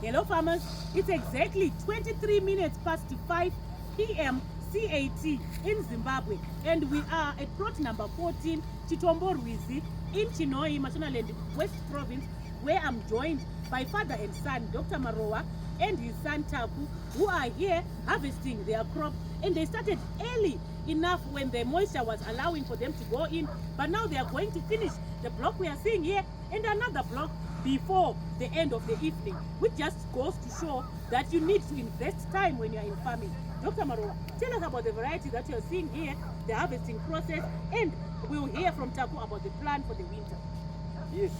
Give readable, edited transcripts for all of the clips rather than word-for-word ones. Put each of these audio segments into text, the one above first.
Hello farmers, it's exactly 23 minutes past 5 p.m. CAT in Zimbabwe, and we are at plot number 14, Chitomborwizi, in Chinhoi, Mashonaland, West Province, where I'm joined by father and son, Dr Marowa, and his son Taku, who are here harvesting their crop. And they started early enough when the moisture was allowing for them to go in, but now they are going to finish the block we are seeing here and another block before the end of the evening, which just goes to show that you need to invest time when you are in farming. Dr Marowa, tell us about the variety that you are seeing here, the harvesting process, and we'll hear from Taku about the plan for the winter. Yes,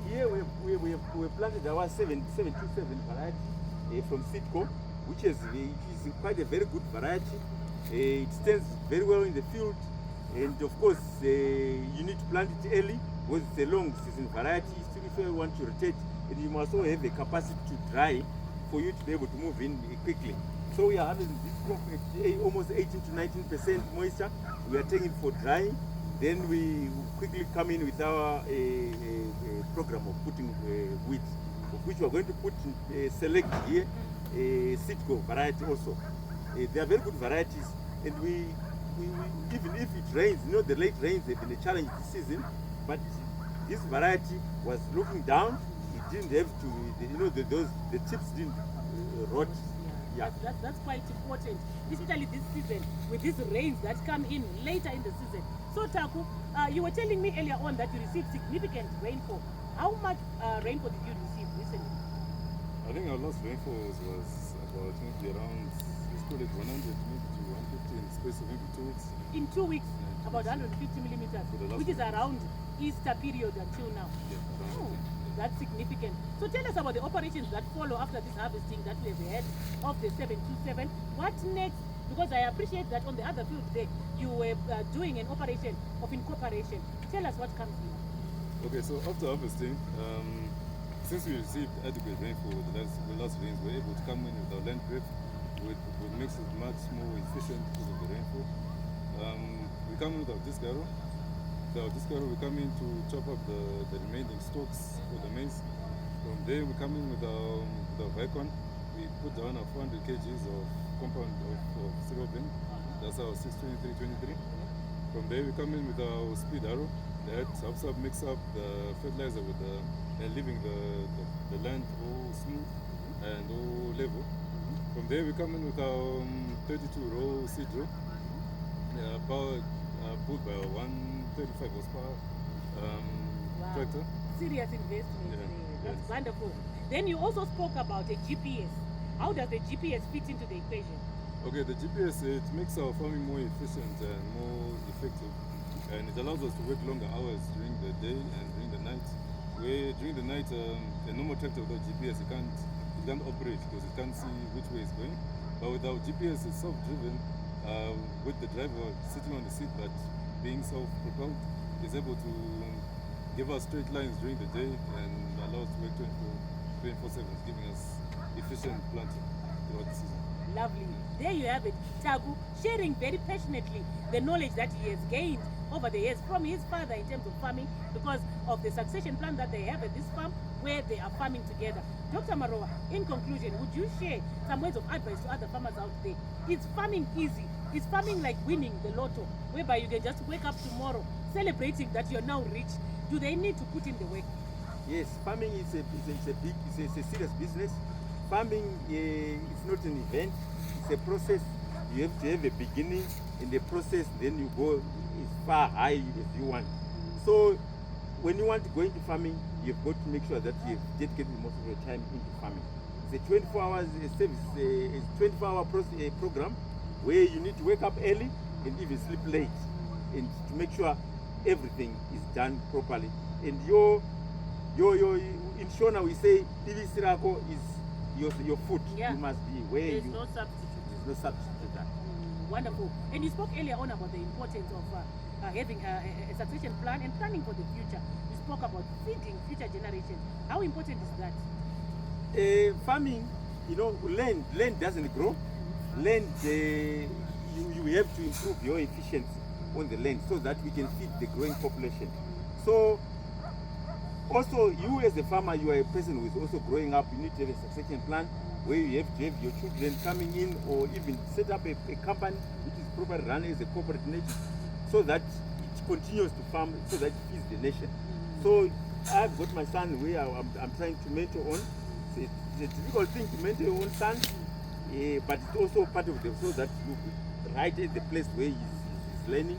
here we planted our 727 variety from Sitco, which is quite a very good variety. It stands very well in the field, and of course you need to plant it early because it's a long season variety. If you want to rotate, and you must also have a capacity to dry for you to be able to move in quickly. So we are having this crop at almost 18 to 19% moisture. We are taking for drying. Then we quickly come in with our program of putting wheat, of which we are going to put select here Sitco variety also. They are very good varieties, and we even if it rains, you know, the late rains have been a challenge this season, but this variety was looking down. It didn't have to, you know, the tips didn't rot. Yeah. That's quite important, especially this season with these rains that come in later in the season. So Taku, you were telling me earlier on that you received significant rainfall. How much rainfall did you receive recently? I think our last rainfall was about maybe around, let's call it 100 maybe to 150 in the space of maybe 2 weeks. In 2 weeks, about 150 millimeters, which is around Easter period until now. Yeah, oh, that's significant. So tell us about the operations that follow after this harvesting that we have had of the 727. What next? Because I appreciate that on the other field today, you were doing an operation of incorporation. Tell us what comes here. Okay, so after harvesting, since we received adequate rainfall with the last rains, we were able to come in with our land prep, which makes it much more efficient because of the rainfall. We come in with our disc harrow. With our disc harrow, we come in to chop up the remaining stalks for the maize. From there, we come in with our Vicon. We put down our 400 kgs of compound of cereal bin. That's our 623-23. From there, we come in with our speed arrow. That helps us mix up the fertilizer with and leaving the land all smooth and all level. From there, we come in with our 32 row seed row, pulled by a 135 horsepower wow. tractor. Serious investment. Yeah. That's wonderful. Then you also spoke about a GPS. How does the GPS fit into the equation? Okay, the GPS, it makes our farming more efficient and more effective, and it allows us to work longer hours during the day and during the night. Where during the night, a normal tractor without GPS, it can't operate because it can't see which way it's going. But with our GPS, it's self-driven, with the driver sitting on the seat but being self-propelled, is able to give us straight lines during the day and allow us to work 24/7, giving us efficient planting throughout the season. Lovely. There you have it. Taku sharing very passionately the knowledge that he has gained over the years from his father in terms of farming because of the succession plan that they have at this farm where they are farming together. Dr. Marowa, in conclusion, would you share some words of advice to other farmers out there? Is farming easy? Is farming like winning the lotto, whereby you can just wake up tomorrow celebrating that you're now rich? Do they need to put in the work? Yes, farming is a serious business. Farming is not an event, it's a process. You have to have a beginning in the process, then you go as far high as you want. So when you want to go into farming, you've got to make sure that you've dedicated most of your time into farming. It's a 24 hours service, a 24-hour program where you need to wake up early and even sleep late, and to make sure everything is done properly. And in Shona we say Tivisirako is your food. Yeah. You must be where There's no substitute. There's no substitute to that. Wonderful. And you spoke earlier on about the importance of having a succession plan and planning for the future. You spoke about feeding future generations. How important is that? Farming, you know, land doesn't grow. Land, you have to improve your efficiency on the land so that we can feed the growing population. So Also, you as a farmer, you are a person who is also growing up. You need to have a succession plan where you have to have your children coming in, or even set up a company which is properly run as a corporate nature, so that it continues to farm, so that it feeds the nation. So I've got my son where I'm trying to mentor on. It's a difficult thing to mentor your own son, but it's also part of the, so that you right at the place where he's learning,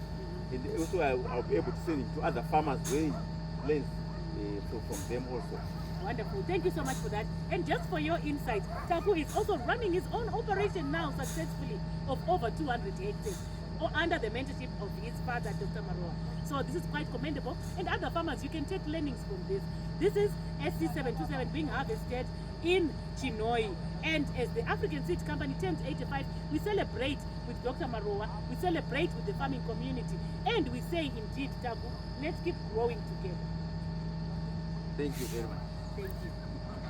and also I'll be able to send him to other farmers where he learns from them also. Wonderful. Thank you so much for that. And just for your insight, Taku is also running his own operation now successfully of over 200 hectares under the mentorship of his father, Dr. Marowa. So this is quite commendable. And other farmers, you can take learnings from this. This is SC727 being harvested in Chinhoi. And as the African Seed Company turns 85, we celebrate with Dr. Marowa, we celebrate with the farming community. And we say, indeed, Taku, let's keep growing together. Thank you very much. Thank you.